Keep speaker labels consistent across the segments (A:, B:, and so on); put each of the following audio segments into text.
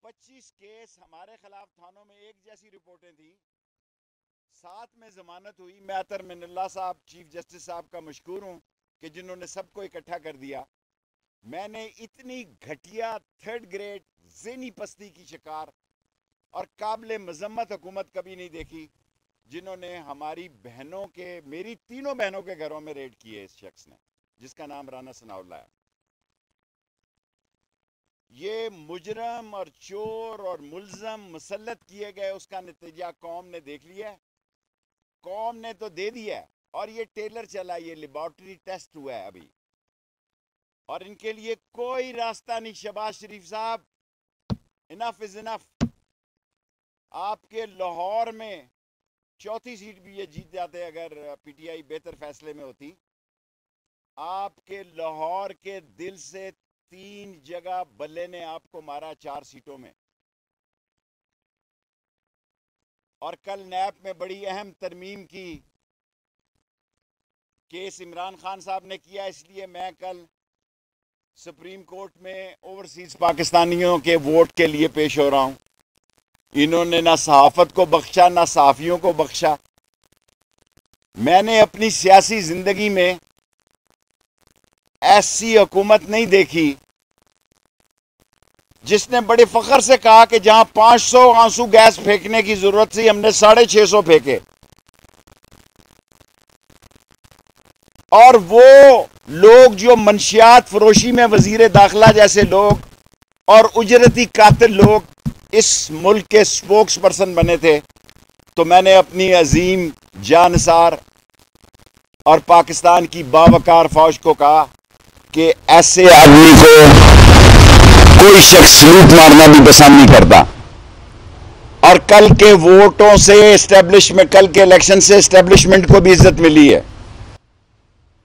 A: 25 case हमारे खिलाफ थानों में एक जैसी रिपोर्टें थी, 7 में जमानत हुई। मैं अतर मिनल्ला साहब चीफ जस्टिस साहब का मशकूर हूं कि जिन्होंने सबको इकट्ठा कर दिया। मैंने इतनी घटिया 3rd ग्रेड ज़हनी पस्ती की शिकार और काबिल मजम्मत हुकूमत कभी नहीं देखी, जिन्होंने हमारी बहनों के, मेरी 3 बहनों के घरों में रेड किए इस शख्स ने, जिसका नाम राना सनाउल्लाह है। ये मुजरम और चोर और मुल्जम मुसल्लत किए गए, उसका नतीजा कौम ने देख लिया है, कौम ने तो दे दिया है। और ये टेलर चला, ये लेबोरेटरी टेस्ट हुआ है अभी, और इनके लिए कोई रास्ता नहीं। शहबाज शरीफ साहब, इनफ इज इनफ। आपके लाहौर में 4थी सीट भी ये जीत जाते अगर पीटीआई बेहतर फैसले में होती। आपके लाहौर के दिल से 3 जगह बल्ले ने आपको मारा 4 सीटों में। और कल नैप में बड़ी अहम तरमीम की केस इमरान खान साहब ने किया, इसलिए मैं कल सुप्रीम कोर्ट में ओवरसीज पाकिस्तानियों के वोट के लिए पेश हो रहा हूं। इन्होंने ना सहाफत को बख्शा, ना सहाफियों को बख्शा। मैंने अपनी सियासी जिंदगी में ऐसी हुकूमत नहीं देखी जिसने बड़े फख्र से कहा कि जहां 500 आंसू गैस फेंकने की जरूरत थी, हमने 650 फेंके। और वो लोग जो मंशियात फरोशी में वजीर दाखिला जैसे लोग और उजरती कातिल लोग इस मुल्क के स्पोक्स पर्सन बने थे, तो मैंने अपनी अजीम जानसार और पाकिस्तान की बावकार फौज को कहा कि ऐसे आदमी को कोई शख्स लूट मारना भी पसंद नहीं करता। और कल के वोटों से एस्टेब्लिशमेंट, कल के इलेक्शन से एस्टेब्लिशमेंट को भी इज्जत मिली है।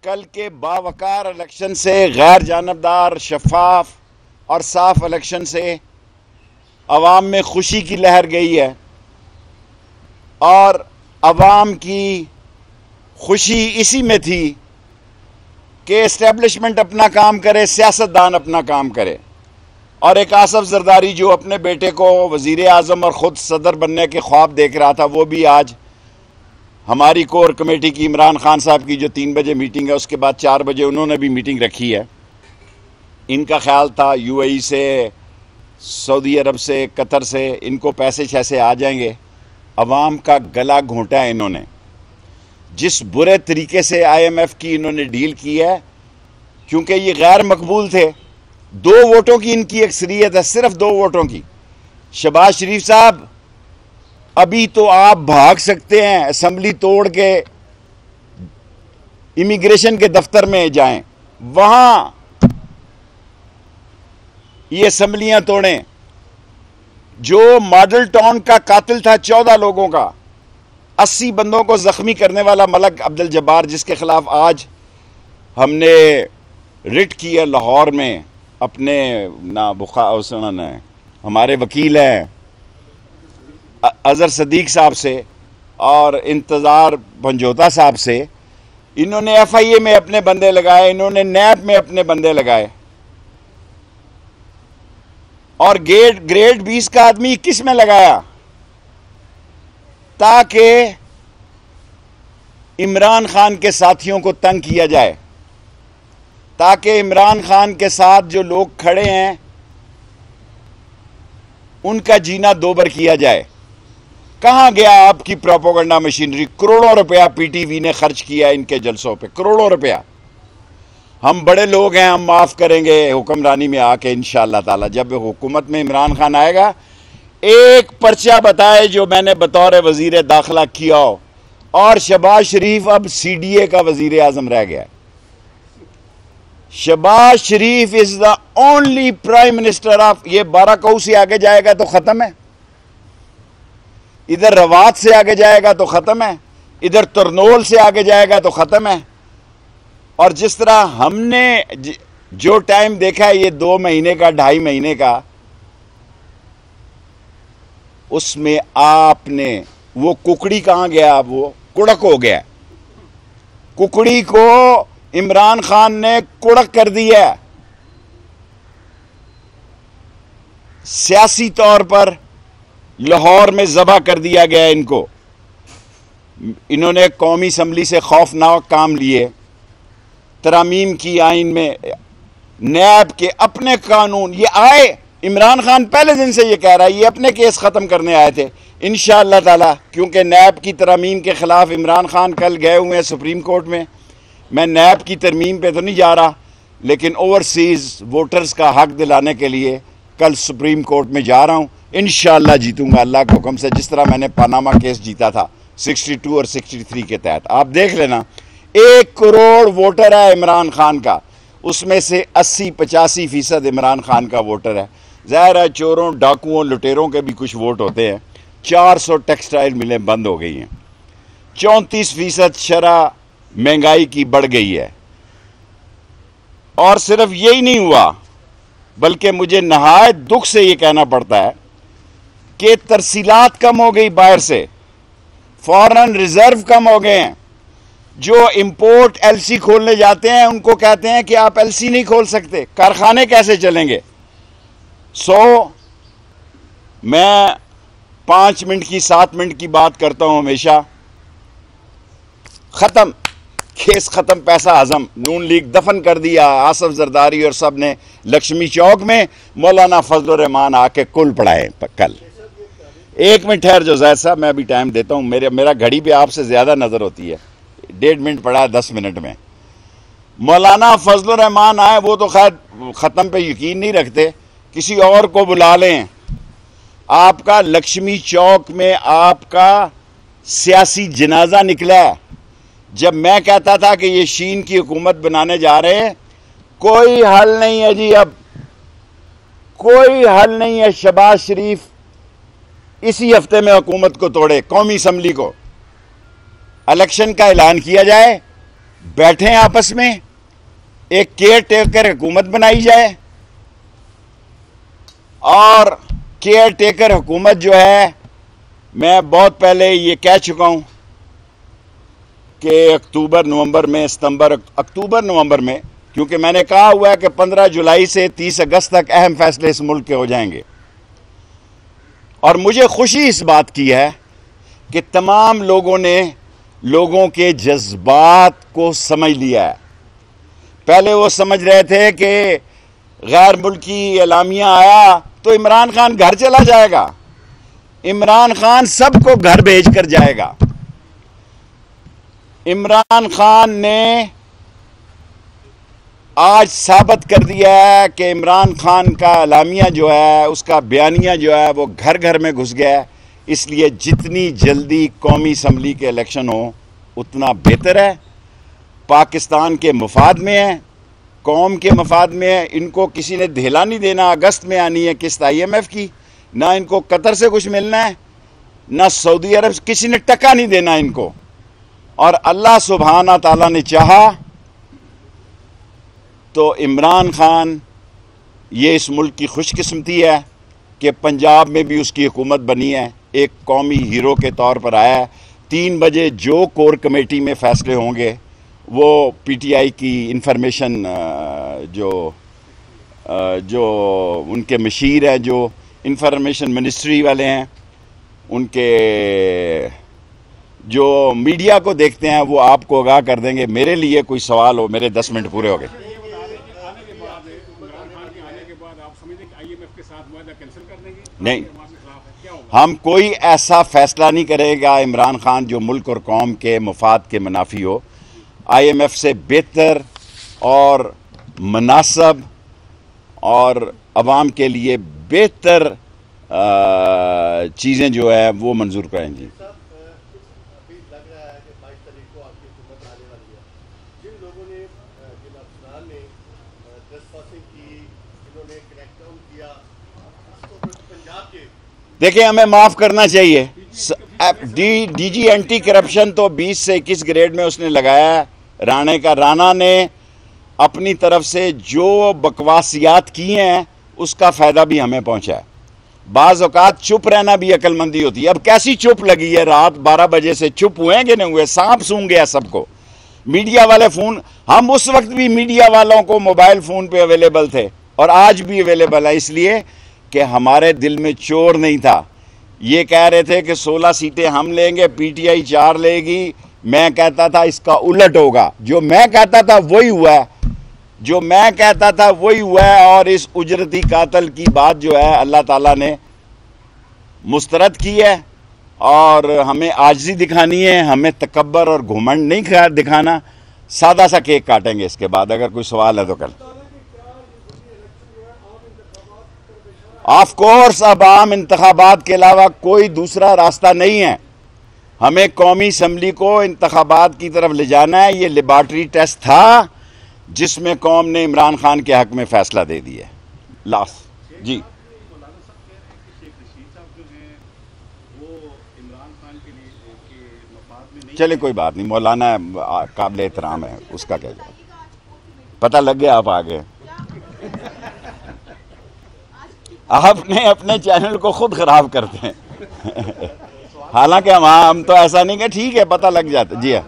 A: कल के बावकार इलेक्शन से, गैर जानबदार, शफाफ और साफ इलेक्शन से अवाम में खुशी की लहर गई है। और अवाम की खुशी इसी में थी कि एस्टेब्लिशमेंट अपना काम करे, सियासतदान अपना काम करे। और एक आसफ जरदारी जो अपने बेटे को वजीर आजम और ख़ुद सदर बनने के ख्वाब देख रहा था, वो भी आज हमारी कोर कमेटी की, इमरान खान साहब की जो 3 बजे मीटिंग है, उसके बाद 4 बजे उन्होंने भी मीटिंग रखी है। इनका ख्याल था यूएई से, सऊदी अरब से, कतर से इनको पैसे छैसे आ जाएंगे। अवाम का गला घोंटा है इन्होंने। जिस बुरे तरीके से IMF की इन्होंने डील की है, क्योंकि ये गैर मकबूल थे। 2 वोटों की इनकी अक्सरियत है, सिर्फ 2 वोटों की। शहबाज शरीफ साहब, अभी तो आप भाग सकते हैं, असेंबली तोड़ के इमिग्रेशन के दफ्तर में जाएं, वहां ये असेंबलियां तोड़ें। जो मॉडल टाउन का कातिल था 14 लोगों का, 80 बंदों को जख्मी करने वाला मलक अब्दुल जब्बार, जिसके खिलाफ आज हमने रिट किया लाहौर में अपने ना बुखार, हमारे वकील हैं अजहर सदीक साहब से और इंतजार भंजोता साहब से। इन्होंने FIA में अपने बंदे लगाए, इन्होंने नैब में अपने बंदे लगाए, और ग्रेड 20 का आदमी 21 में लगाया, ताकि इमरान खान के साथियों को तंग किया जाए, ताकि इमरान खान के साथ जो लोग खड़े हैं उनका जीना दोबर किया जाए। कहां गया आपकी प्रोपेगेंडा मशीनरी? करोड़ों रुपया PTV ने खर्च किया इनके जलसों पे, करोड़ों रुपया। हम बड़े लोग हैं, हम माफ करेंगे हुक्मरानी में आके इंशाअल्लाह ताला। जब हुकूमत में इमरान खान आएगा, एक पर्चा बताए जो मैंने बतौर वजीर दाखिला किया हो। और शहबाज शरीफ अब CDA का वजीर आजम रह गया। Shahbaz Sharif is the only prime minister of, ये बाराकऊ से आगे जाएगा तो खत्म है, इधर रवात से आगे जाएगा तो खत्म है, इधर तरनोल से आगे जाएगा तो खत्म है। और जिस तरह हमने जो टाइम देखा है, ये 2 महीने का, 2.5 महीने का, उसमें आपने वो कुकड़ी कहां गया? अब वो कुड़क हो गया। कुकड़ी को इमरान खान ने कुड़क कर दिया। सियासी तौर पर लाहौर में ज़बह कर दिया गया इनको। इन्होंने कौमी असम्बली से खौफनाक काम लिए, तरामीम की आइन में, नैब के अपने कानून। ये आए, इमरान खान पहले दिन से ये कह रहा है ये अपने केस ख़त्म करने आए थे इंशाअल्लाह ताला, क्योंकि नैब की तरमीम के ख़िलाफ़ इमरान खान कल गए हुए हैं सुप्रीम कोर्ट में। मैं नैब की तरमीम पे तो नहीं जा रहा, लेकिन ओवरसीज़ वोटर्स का हक दिलाने के लिए कल सुप्रीम कोर्ट में जा रहा हूँ। इंशाअल्लाह जीतूंगा अल्लाह के हुक्म से, जिस तरह मैंने पनामा केस जीता था 62 और 63 के तहत। आप देख लेना, 1 करोड़ वोटर है इमरान खान का, उसमें से 80-85% इमरान खान का वोटर है। ज़ाहिर है चोरों, डाकुओं, लुटेरों के भी कुछ वोट होते हैं। 400 टेक्सटाइल मिलें बंद हो गई हैं, 34% शरह महंगाई की बढ़ गई है। और सिर्फ यही नहीं हुआ, बल्कि मुझे नहायत दुख से ये कहना पड़ता है कि तरसीलात कम हो गई बाहर से, फॉरेन रिजर्व कम हो गए हैं। जो इंपोर्ट एलसी खोलने जाते हैं उनको कहते हैं कि आप एलसी नहीं खोल सकते, कारखाने कैसे चलेंगे। मैं 5 मिनट की 7 मिनट की बात करता हूं हमेशा। खत्म, केस खत्म, पैसा हजम। नून लीग दफन कर दिया आसफ जरदारी और सब ने लक्ष्मी चौक में। मौलाना फजल रहमान आके कुल पढ़ाए कल। 1 मिनट ठहर जो जैद साहब, मैं अभी टाइम देता हूं। मेरा घड़ी पे आपसे ज्यादा नजर होती है। 1.5 मिनट पढ़ा 10 मिनट में। मौलाना फजल रहमान आए, वो तो खैर खत्म पे यकीन नहीं रखते, किसी और को बुला लें। आपका लक्ष्मी चौक में आपका सियासी जनाजा निकला है। जब मैं कहता था कि ये शीन की हुकूमत बनाने जा रहे हैं, कोई हल नहीं है जी, अब कोई हल नहीं है। शहबाज शरीफ इसी हफ्ते में हुकूमत को तोड़े, कौमी असम्बली को, इलेक्शन का ऐलान किया जाए, बैठें आपस में, एक केयर टेकर हुकूमत बनाई जाए। और केयर टेकर हुकूमत जो है, मैं बहुत पहले ये कह चुका हूं कि अक्टूबर नवंबर में, क्योंकि मैंने कहा हुआ है कि 15 जुलाई से 30 अगस्त तक अहम फैसले इस मुल्क के हो जाएंगे। और मुझे खुशी इस बात की है कि तमाम लोगों ने लोगों के जज्बात को समझ लिया है। पहले वो समझ रहे थे कि गैर मुल्की एलामिया आया तो इमरान खान घर चला जाएगा, इमरान खान सबको घर भेज कर जाएगा। इमरान खान ने आज साबित कर दिया है कि इमरान खान का एलामिया जो है, उसका बयानिया जो है, वो घर घर में घुस गया है। इसलिए जितनी जल्दी कौमी असम्बली के इलेक्शन हो उतना बेहतर है। पाकिस्तान के मफाद में है, कौम के मफाद में है। इनको किसी ने धेला नहीं देना। अगस्त में आनी है किस्त IMF की, ना इनको कतर से कुछ मिलना है, ना सऊदी अरब से, किसी ने टका नहीं देना इनको। और अल्लाह सुब्हाना ताला ने चाहा तो इमरान खान, ये इस मुल्क की खुशकिस्मती है कि पंजाब में भी उसकी हुकूमत बनी है, एक कौमी हीरो के तौर पर आया है। 3 बजे जो कोर कमेटी में फैसले होंगे वो PTI की इंफॉर्मेशन जो उनके मशीर हैं, जो इंफॉर्मेशन मिनिस्ट्री वाले हैं, उनके जो मीडिया को देखते हैं, वो आपको आगाह कर देंगे। मेरे लिए कोई सवाल हो, मेरे 10 मिनट पूरे हो गए। नहीं, हम कोई ऐसा फैसला नहीं करेगा इमरान खान जो मुल्क और कौम के मफाद के मुनाफी हो। IMF से बेहतर और मुनासब और अवाम के लिए बेहतर चीज़ें जो है वो मंजूर करें जी। देखिए, हमें माफ़ करना चाहिए। DG एंटी करप्शन तो 20 से 21 ग्रेड में उसने लगाया है राणे का। राणा ने अपनी तरफ से जो बकवासियात की हैं उसका फ़ायदा भी हमें पहुंचा है। बाज़ औक़ात चुप रहना भी अक्लमंदी होती है। अब कैसी चुप लगी है, रात 12 बजे से चुप हुए कि नहीं हुए, सांप सूंघ गया सबको। मीडिया वाले फ़ोन, हम उस वक्त भी मीडिया वालों को मोबाइल फ़ोन पे अवेलेबल थे और आज भी अवेलेबल है, इसलिए कि हमारे दिल में चोर नहीं था। ये कह रहे थे कि 16 सीटें हम लेंगे, पीटीआई 4 लेगी। मैं कहता था इसका उलट होगा। जो मैं कहता था वही हुआ है, जो मैं कहता था वही हुआ है। और इस उजरती कातल की बात जो है अल्लाह ताला ने मुस्तरद की है और हमें आजिज़ी दिखानी है, हमें तकब्बर और घुमंड नहीं दिखाना। सादा सा केक काटेंगे इसके बाद। अगर कोई सवाल है तो कल। ऑफ कोर्स अब आम इंतखाबात के अलावा कोई दूसरा रास्ता नहीं है। हमें कौमी असम्बली को इंतखाबात की तरफ ले जाना है। ये लेबॉर्ट्री टेस्ट था जिसमें कौम ने इमरान खान के हक में फैसला दे दिया। लास्ट जी चले कोई बात नहीं, मौलाना काबिल एहतराम है, उसका क्या जाए। पता लग गया आप आ गए। आपने अपने चैनल को खुद खराब करते हैं। हालांकि हम तो ऐसा नहीं कि ठीक है पता लग जाता। जी हाँ,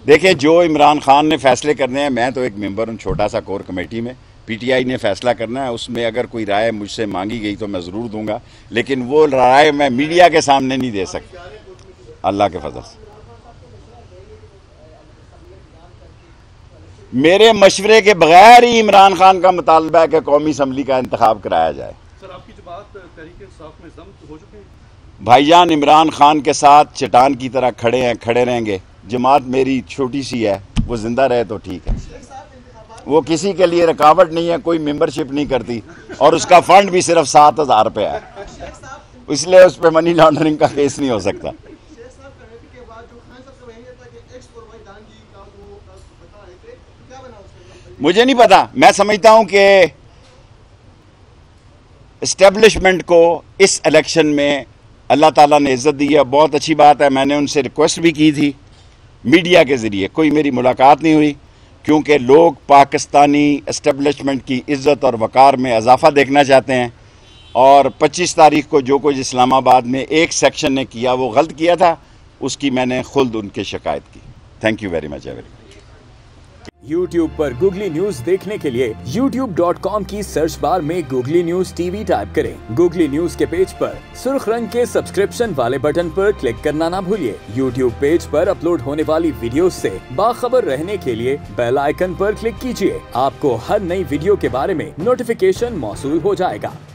A: देखिए जो इमरान खान ने फैसले करने हैं, मैं तो एक मेंबर हूँ छोटा सा कोर कमेटी में। पीटीआई ने फैसला करना है, उसमें अगर कोई राय मुझसे मांगी गई तो मैं ज़रूर दूंगा, लेकिन वो राय मैं मीडिया के सामने नहीं दे सकता, अल्लाह के फजल से। मेरे मशवरे के बगैर ही इमरान खान का मुतालबा है कि कौमी असम्बली का इंतखाब कराया जाए।
B: सर आपकी जो बात तहरीक-ए-इंसाफ में ज़ब्त हो चुके हैं।
A: भाईजान इमरान खान के साथ चट्टान की तरह खड़े हैं, खड़े रहेंगे। जमात मेरी छोटी सी है, वो जिंदा रहे तो ठीक है। वो किसी के लिए रुकावट नहीं है, कोई मेंबरशिप नहीं करती और उसका फंड भी सिर्फ 7,000 रुपये है, इसलिए उस पर मनी लॉन्ड्रिंग का केस नहीं हो सकता। मुझे नहीं पता, मैं समझता हूं कि एस्टेब्लिशमेंट को इस इलेक्शन में अल्लाह ताला ने इज्जत दी है, बहुत अच्छी बात है। मैंने उनसे रिक्वेस्ट भी की थी मीडिया के ज़रिए, कोई मेरी मुलाकात नहीं हुई, क्योंकि लोग पाकिस्तानी एस्टेब्लिशमेंट की इज़्ज़त और वक़ार में इजाफ़ा देखना चाहते हैं। और 25 तारीख को जो कुछ इस्लामाबाद में एक सेक्शन ने किया वो गलत किया था, उसकी मैंने खुद उनकी शिकायत की। Thank you very much everyone.
C: YouTube पर गूगली न्यूज देखने के लिए youtube.com की सर्च बार में गूगली न्यूज टीवी टाइप करें। गूगली न्यूज के पेज पर सुर्ख रंग के सब्सक्रिप्शन वाले बटन पर क्लिक करना ना भूलिए। YouTube पेज पर अपलोड होने वाली वीडियोस से बाखबर रहने के लिए बेल आइकन पर क्लिक कीजिए। आपको हर नई वीडियो के बारे में नोटिफिकेशन मौसूल हो जाएगा।